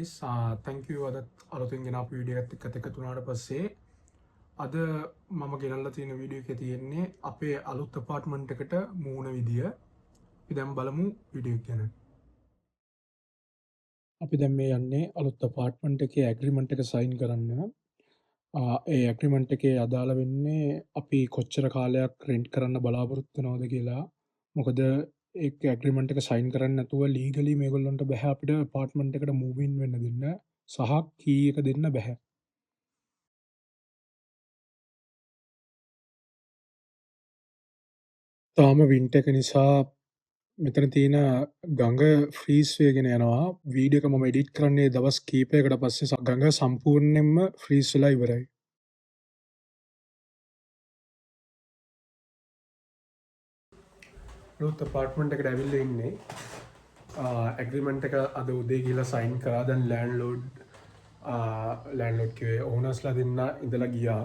guys. Thank you අද අලුතින් ගෙනාපු වීඩියෝ එකත් එක්ක තුනාට පස්සේ අද මම ගෙනල්ලා තියෙන වීඩියෝ එකේ තියෙන්නේ අපේ අලුත් අපාර්ට්මන්ට් එකට මූණ විදිය. අපි දැන් බලමු වීඩියෝ එක ගැන. අපි දැන් මේ යන්නේ අලුත් අපාර්ට්මන්ට් එකේ ඇග්‍රීමන්ට් එක සයින් කරන්න. ඒ ඇග්‍රීමන්ට් එකේ අදාළ වෙන්නේ අපි කොච්චර කාලයක් රෙන්ට් කරන්න බලාපොරොත්තු වෙනවද කියලා. මොකද ඒක ඇග්‍රීමන්ට් එක සයින් කරන්න නැතුව ලීගලි මේගොල්ලන්ට බෑ අපිට අපාර්ට්මන්ට් එකට මූව් ඉන් වෙන්න දෙන්න සහ කී එක දෙන්න බෑ. තාම වින්ටර් එක නිසා මෙතන තියෙන ගඟ ෆ්‍රීස් වෙගෙන යනවා. වීඩියෝ එක මම එඩිට් කරන්නේ දවස් කීපයකට පස්සේ ගඟ සම්පූර්ණයෙන්ම ෆ්‍රීස් වෙලා ඉවරයි. අලුත් අපාර්ට්මන්ට් එකට ඇවිල්ලා ඉන්නේ. ඇග්‍රීමන්ට් එක අද උදේ ගිහලා සයින් කරා. දැන් ලෑන්ඩ්ලෝඩ් කිව්වේ ඕනර්ස්ලා දෙන්න ඉඳලා ගියා.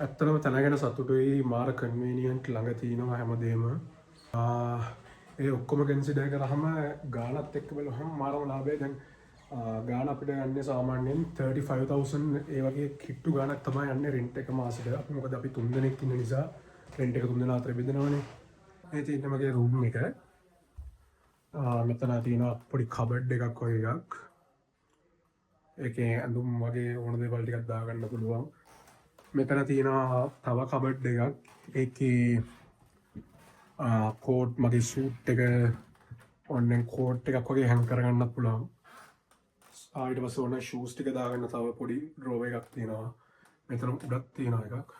ඇත්තටම තැන ගැන සතුටුයි. මාර කන්වීනියන්ට් ළඟ තියෙනවා හැමදේම. ඒ ඔක්කොම කන්සිඩර් කරාම ගානත් එක්ක බලුවහම මාරම ලාභයි. දැන් ගාන අපිට යන්නේ සාමාන්‍යයෙන් 35,000 ඒ වගේ කිට්ටු ගානක් තමයි යන්නේ රෙන්ට් එක මාසෙට. අපි මොකද අපි 3 දෙනෙක් ඉන්න නිසා රෙන්ට් එක 3 දෙනා අතර බෙදනවනේ. මේ තියෙන මගේ රූම් එක. මෙතන තියෙනවා පොඩි කබඩ් එකක් වගේ එකක්. ඒකේ ඇඳුම් වගේ ඕන දේවල් ටිකක් දාගන්න පුළුවන්. මෙතන තියෙනවා තව කබඩ් එකක්. ඒකේ කෝට් මගේ සූට් එක ඔන්නෙන් කෝට් එකක් වගේ හැන් කරගන්නත් පුළුවන්. ඊට පස්සේ ඕන ෂූස් ටික දාගන්න තව පොඩි ඩ්‍රෝවර් එකක් තියෙනවා. මෙතන උඩක් තියෙනවා එකක්.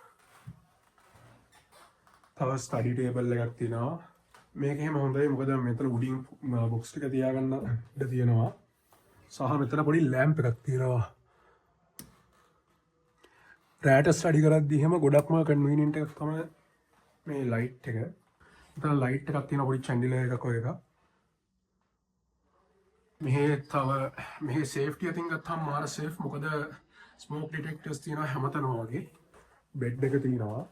තව ස්ටඩි ටේබල් එකක් තියෙනවා. මේක එහෙම හොඳයි මොකද මෙතන උඩින් බොක්ස් ටික තියාගන්න ඉඩ තියෙනවා. සහ මෙතන පොඩි ලැම්ප් එකක් තියෙනවා. රෑට ස්ටඩි කරද්දී එහෙම ගොඩක්ම කන්වීනියන්ට් එකක් තමයි මේ ලයිට් එක. මෙතන ලයිට් එකක් තියෙනවා පොඩි චැන්ඩිලර් එකක් වගේ එකක්. මෙහි සේෆ්ටි අතින් ගත්තාම මාර සේෆ්. මොකද ස්මෝක් ඩිටෙක්ටර්ස් තියෙනවා හැමතැනම වගේ. බෙඩ් එක තියෙනවා.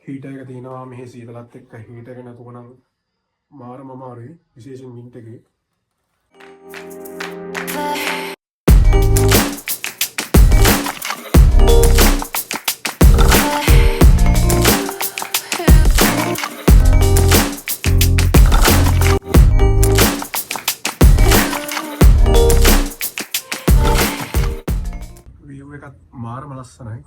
හීටර් එක තියෙනවා. මෙහි සීතලත් එක්ක හීටර් එක නැතුව නම් මාරම අමාරුයි. විශේෂයෙන් වින්ටර් එකේ. වීව් එකත් මාරම ලස්සනයි.